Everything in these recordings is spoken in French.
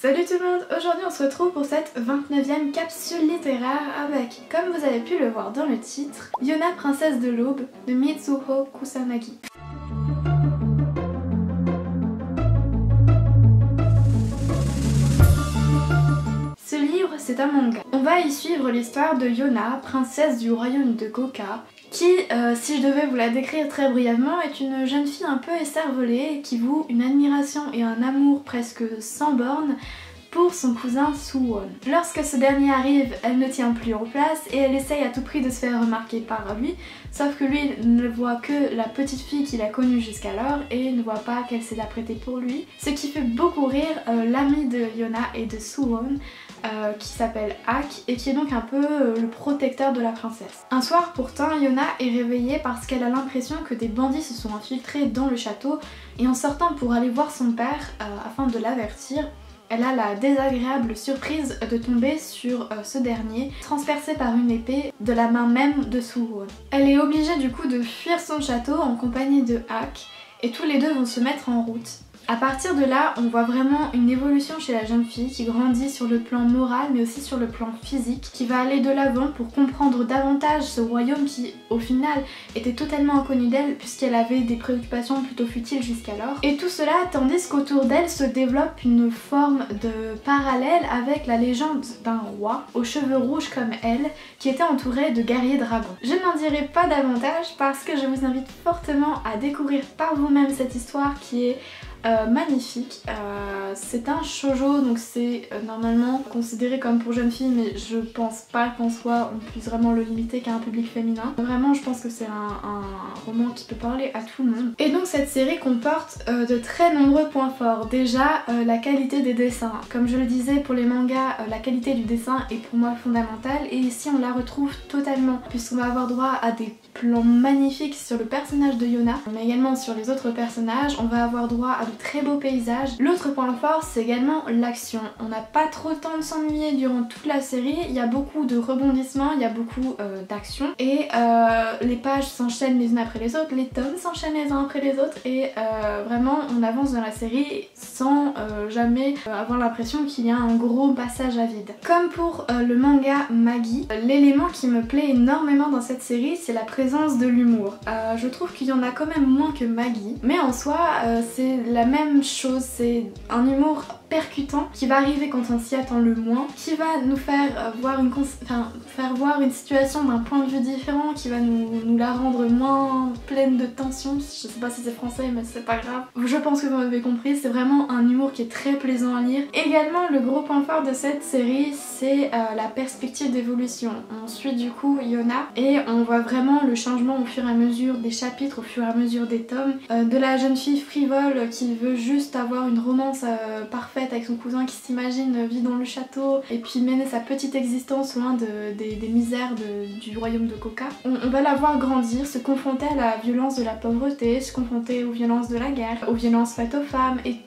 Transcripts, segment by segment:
Salut tout le monde, aujourd'hui on se retrouve pour cette 29e capsule littéraire avec, comme vous avez pu le voir dans le titre, Yona princesse de l'aube de Mitsuho Kusanagi. Ce livre, c'est un manga. On va y suivre l'histoire de Yona, princesse du royaume de Goka, qui, si je devais vous la décrire très brièvement, est une jeune fille un peu écervelée qui voue une admiration et un amour presque sans bornes pour son cousin Suwon. Lorsque ce dernier arrive, elle ne tient plus en place et elle essaye à tout prix de se faire remarquer par lui, sauf que lui ne voit que la petite fille qu'il a connue jusqu'alors et ne voit pas qu'elle s'est apprêtée pour lui. Ce qui fait beaucoup rire l'ami de Yona et de Suwon, qui s'appelle Ak et qui est donc un peu le protecteur de la princesse. Un soir pourtant, Yona est réveillée parce qu'elle a l'impression que des bandits se sont infiltrés dans le château et en sortant pour aller voir son père afin de l'avertir, elle a la désagréable surprise de tomber sur ce dernier, transpercé par une épée de la main même de Suwon. Elle est obligée du coup de fuir son château en compagnie de Ak et tous les deux vont se mettre en route. À partir de là, on voit vraiment une évolution chez la jeune fille qui grandit sur le plan moral mais aussi sur le plan physique, qui va aller de l'avant pour comprendre davantage ce royaume qui, au final, était totalement inconnu d'elle puisqu'elle avait des préoccupations plutôt futiles jusqu'alors. Et tout cela tandis qu'autour d'elle se développe une forme de parallèle avec la légende d'un roi aux cheveux rouges comme elle qui était entouré de guerriers dragons. Je n'en dirai pas davantage parce que je vous invite fortement à découvrir par vous-même cette histoire qui est magnifique. C'est un shoujo donc c'est normalement considéré comme pour jeunes filles mais je pense pas qu'en soi on puisse vraiment le limiter qu'à un public féminin. Vraiment je pense que c'est un roman qui peut parler à tout le monde. Et donc cette série comporte de très nombreux points forts. Déjà la qualité des dessins. Comme je le disais pour les mangas, la qualité du dessin est pour moi fondamentale et ici on la retrouve totalement puisqu'on va avoir droit à des plans magnifiques sur le personnage de Yona mais également sur les autres personnages. On va avoir droit à de très beaux paysages. L'autre point fort c'est également l'action. On n'a pas trop le temps de s'ennuyer durant toute la série, il y a beaucoup de rebondissements, il y a beaucoup d'action et les pages s'enchaînent les unes après les autres, les tomes s'enchaînent les uns après les autres et vraiment on avance dans la série sans jamais avoir l'impression qu'il y a un gros passage à vide. Comme pour le manga Magi, l'élément qui me plaît énormément dans cette série c'est la présence de l'humour. Je trouve qu'il y en a quand même moins que Magi, mais en soi c'est la même chose, c'est un humour percutant qui va arriver quand on s'y attend le moins, qui va nous faire voir une situation d'un point de vue différent, qui va nous la rendre moins pleine de tension. Je sais pas si c'est français mais c'est pas grave. Je pense que vous m'avez compris, c'est vraiment un humour qui est très plaisant à lire. Également le gros point fort de cette série c'est la perspective d'évolution. On suit du coup Yona et on voit vraiment le changement au fur et à mesure des chapitres, au fur et à mesure des tomes, de la jeune fille frivole qui veut juste avoir une romance parfaite avec son cousin qui s'imagine vivre dans le château et puis mener sa petite existence loin des misères du royaume de Goka. On va la voir grandir, se confronter à la violence de la pauvreté, se confronter aux violences de la guerre, aux violences faites aux femmes et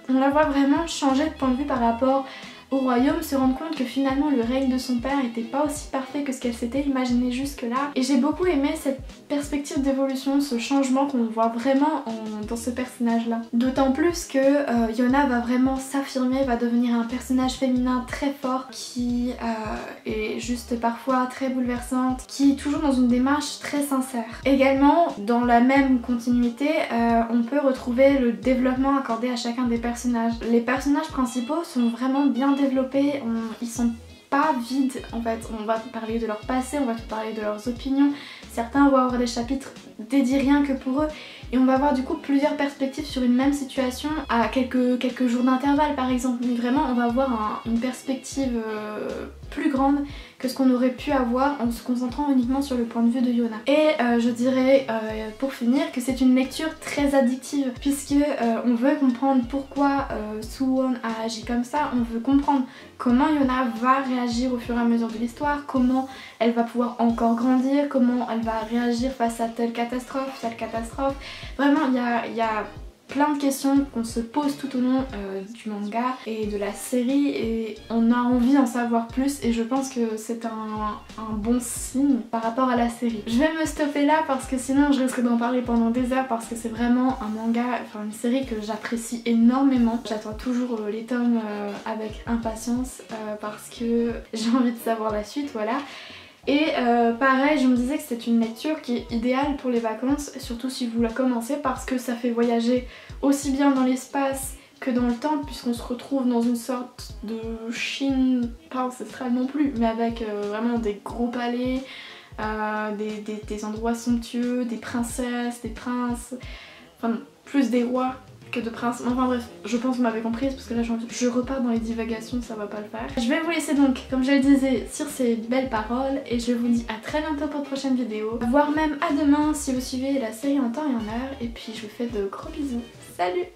on la voit vraiment changer de point de vue par rapport au royaume, se rendre compte que finalement le règne de son père n'était pas aussi parfait que ce qu'elle s'était imaginé jusque là. Et j'ai beaucoup aimé cette perspective d'évolution, ce changement qu'on voit vraiment dans ce personnage là. D'autant plus que Yona va vraiment s'affirmer, va devenir un personnage féminin très fort qui est juste parfois très bouleversante, qui est toujours dans une démarche très sincère. Également dans la même continuité on peut retrouver le développement accordé à chacun des personnages. Les personnages principaux sont vraiment bien développés, ils sont pas vides en fait, on va parler de leur passé, on va parler de leurs opinions, certains vont avoir des chapitres dédiés rien que pour eux et on va avoir du coup plusieurs perspectives sur une même situation à quelques jours d'intervalle par exemple, mais vraiment on va avoir une perspective plus grande que ce qu'on aurait pu avoir en se concentrant uniquement sur le point de vue de Yona. Et je dirais pour finir que c'est une lecture très addictive puisque on veut comprendre pourquoi Suwon a agi comme ça, on veut comprendre comment Yona va réagir au fur et à mesure de l'histoire, comment elle va pouvoir encore grandir, comment elle va réagir face à telle catastrophe. Vraiment il y a plein de questions qu'on se pose tout au long du manga et de la série et on a envie d'en savoir plus et je pense que c'est un bon signe par rapport à la série. Je vais me stopper là parce que sinon je risque d'en parler pendant des heures parce que c'est vraiment un manga, enfin une série que j'apprécie énormément. J'attends toujours les tomes avec impatience parce que j'ai envie de savoir la suite, voilà. Et pareil, je me disais que c'est une lecture qui est idéale pour les vacances, surtout si vous la commencez parce que ça fait voyager aussi bien dans l'espace que dans le temps puisqu'on se retrouve dans une sorte de Chine, pas ancestrale non plus, mais avec vraiment des gros palais, des endroits somptueux, des princesses, des princes, enfin plus des rois que de prince. Enfin bref, je pense que vous m'avez comprise parce que là je repars dans les divagations, ça va pas le faire. Je vais vous laisser donc, comme je le disais, sur ces belles paroles et je vous dis à très bientôt pour de prochaines vidéos, voire même à demain si vous suivez la série en temps et en heure. Et puis je vous fais de gros bisous. Salut!